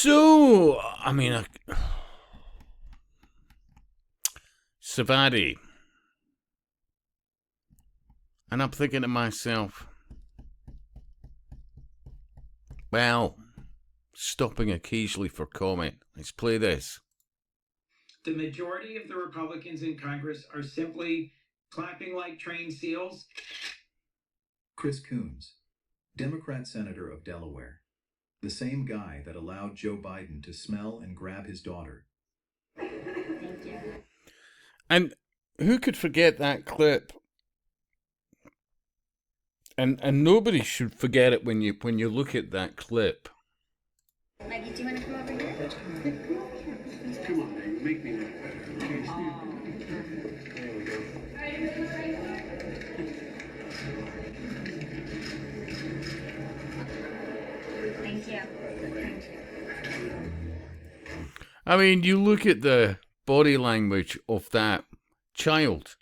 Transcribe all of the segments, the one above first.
So, I mean, Savadi. And I'm thinking to myself, well, stopping occasionally for comment. Let's play this. The majority of the Republicans in Congress are simply clapping like trained seals. Chris Coons, Democrat Senator of Delaware, the same guy that allowed Joe Biden to smell and grab his daughter. Thank you. And who could forget that clip? And nobody should forget it when you look at that clip. Maggie, do you want to come over here? Come on, man. Make me look better. Okay? There we go. Thank you. Thank you. I mean, you look at the body language of that child.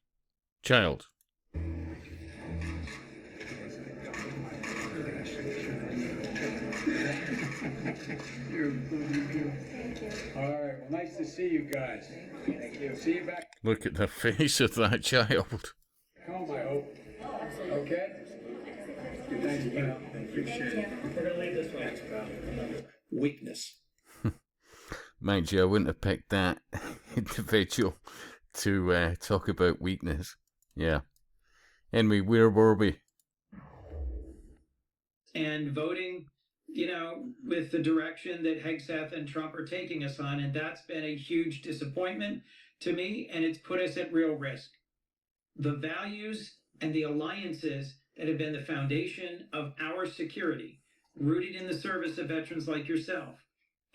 All right. Well, nice to see you guys. Thank you. See you back Look at the face of that child. home, I hope. Okay? Thank you, pal. Appreciate it. We're going to leave this way. Weakness. Mind you, I wouldn't have picked that individual to talk about weakness. Yeah. Anyway, where were we? And voting, with the direction that Hegseth and Trump are taking us on. And that's been a huge disappointment to me, and it's put us at real risk. The values and the alliances that have been the foundation of our security, rooted in the service of veterans like yourself,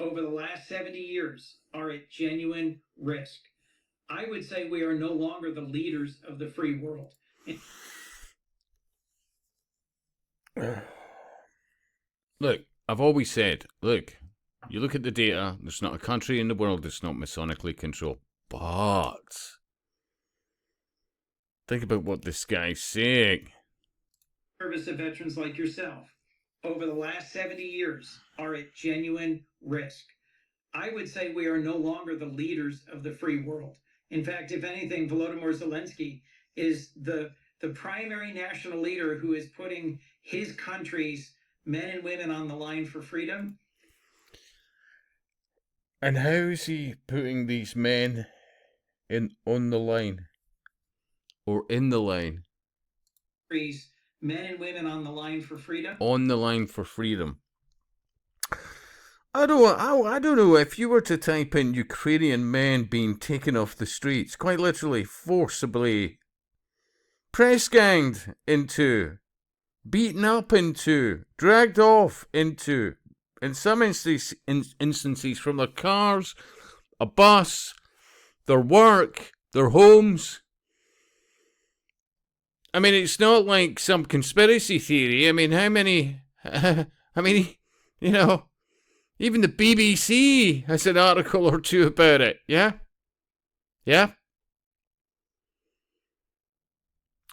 over the last 70 years, are at genuine risk. I would say we are no longer the leaders of the free world. Look, I've always said, look, you look at the data, there's not a country in the world that's not masonically controlled. But think about what this guy's saying. Service of veterans like yourself, over the last 70 years, are at genuine risk. I would say we are no longer the leaders of the free world. In fact, if anything, Volodymyr Zelensky is the primary national leader who is putting his country's men and women on the line for freedom. And how is he putting these men on the line? Or in the line? Men and women on the line for freedom. On the line for freedom. I don't know, if you were to type in Ukrainian men being taken off the streets, quite literally forcibly press ganged into, beaten up into, dragged off into, in some instances from their cars, a bus, their work, their homes. I mean, it's not like some conspiracy theory. I mean, how many, even the BBC has an article or two about it, yeah? Yeah?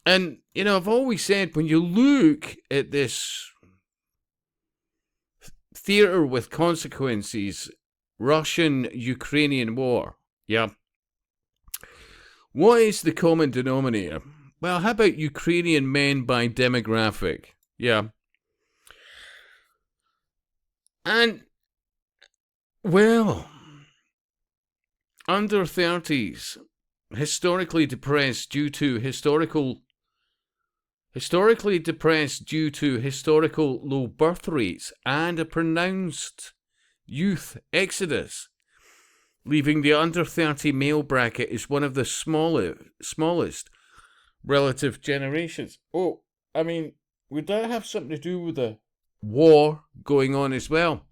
And, I've always said, when you look at this theatre with consequences, Russian-Ukrainian war, yeah? What is the common denominator? Well, how about Ukrainian men by demographic? Yeah. And, well, under 30s, historically depressed due to historical low birth rates and a pronounced youth exodus, leaving the under 30 male bracket is one of the smallest relative generations. Oh, I mean, would that have something to do with the war going on as well?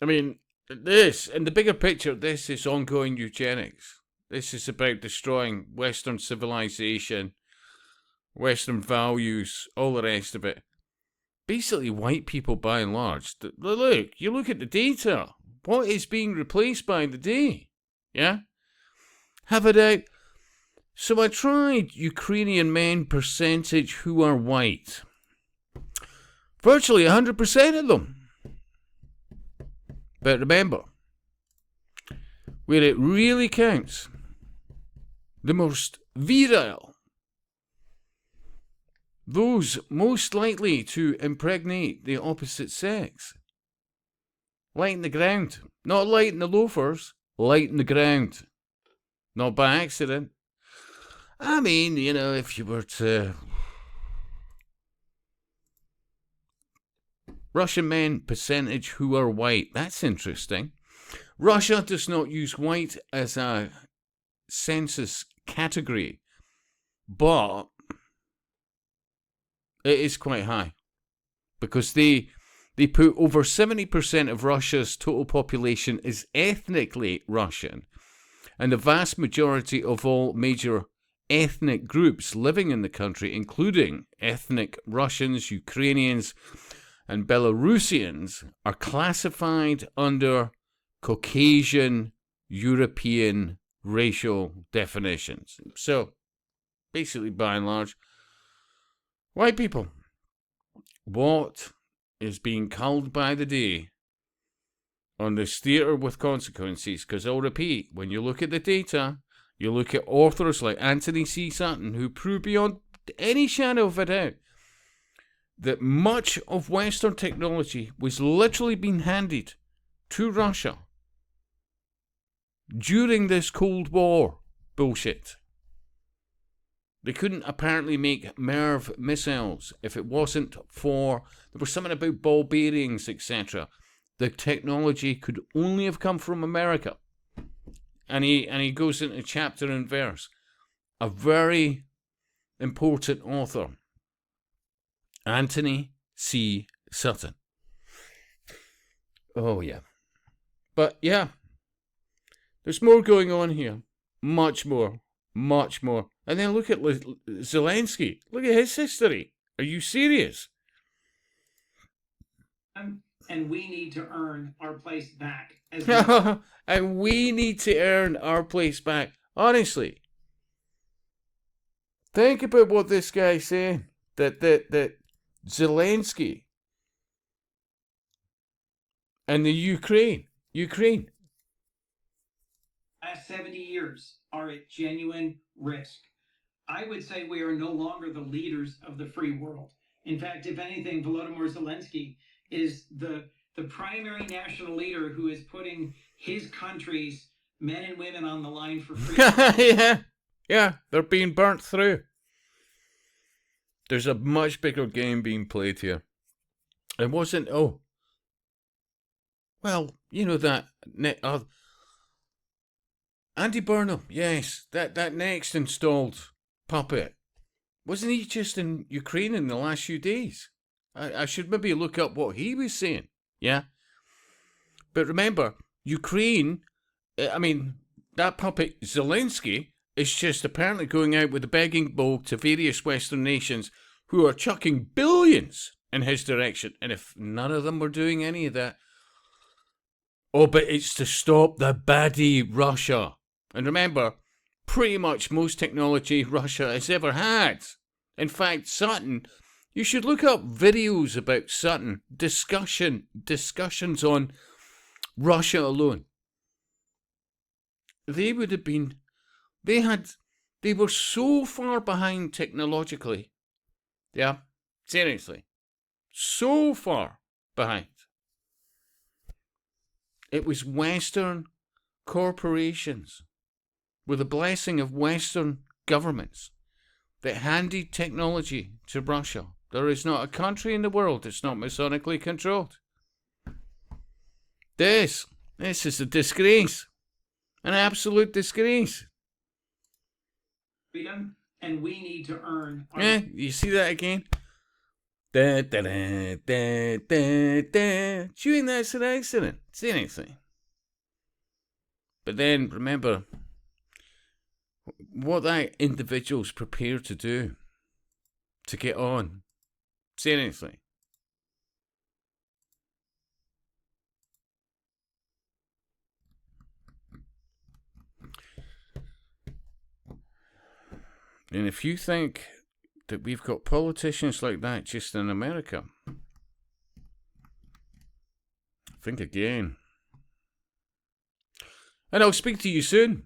I mean, this, in the bigger picture, this is ongoing eugenics. This is about destroying Western civilization, Western values, all the rest of it. Basically, white people, by and large, look, you look at the data. What is being replaced by the day? Yeah? Have it out. So I tried Ukrainian men percentage who are white. Virtually 100% of them. But remember, where it really counts, the most virile, those most likely to impregnate the opposite sex, lighten the ground. Not lighten the loafers, lighten the ground. Not by accident. I mean, you know, if you were to... Russian men percentage who are white. That's interesting. Russia does not use white as a census category, but it is quite high because they put over 70% of Russia's total population is ethnically Russian, and the vast majority of all major ethnic groups living in the country, including ethnic Russians, Ukrainians, and Belarusians, are classified under Caucasian European racial definitions. So, basically, by and large, white people. What is being culled by the day on this theatre with consequences? Because I'll repeat, when you look at the data, you look at authors like Anthony C. Sutton, who prove beyond any shadow of a doubt that much of Western technology was literally being handed to Russia during this Cold War bullshit. They couldn't apparently make MIRV missiles if it wasn't for... There was something about ball bearings, etc. The technology could only have come from America. And he goes into chapter and verse. A very important author, Anthony C. Sutton. Oh, yeah. But, yeah, there's more going on here. Much more. Much more. And then look at Zelensky. Look at his history. Are you serious? And we need to earn our place back. As and we need to earn our place back. Honestly. Think about what this guy's saying. That Zelensky and the Ukraine last 70 years are at genuine risk. I would say we are no longer the leaders of the free world. In fact, if anything, Volodymyr Zelensky is the primary national leader who is putting his country's men and women on the line for freedom. Yeah, they're being burnt through. There's a much bigger game being played here. It wasn't, well, you know that, Andy Burnham, yes, that next installed puppet. Wasn't he just in Ukraine in the last few days? I should maybe look up what he was saying, yeah? But remember, Ukraine, that puppet Zelensky is just apparently going out with a begging bowl to various Western nations who are chucking billions in his direction. And if none of them were doing any of that, but it's to stop the baddie Russia. And remember, pretty much most technology Russia has ever had. In fact, Sutton, you should look up videos about Sutton, discussions on Russia alone. They would have been, they were so far behind technologically. Yeah, seriously. So far behind. It was Western corporations, with the blessing of Western governments, that handed technology to Russia. There is not a country in the world that's not Masonically controlled. This is a disgrace. An absolute disgrace. Freedom, and we need to earn our... Yeah, you see that again? Da, da, da, da, da, da. Do you think that's an accident? Seriously. But then, remember, what that individual's prepared to do to get on. Seriously. And if you think that we've got politicians like that just in America, Think again. And I'll speak to you soon.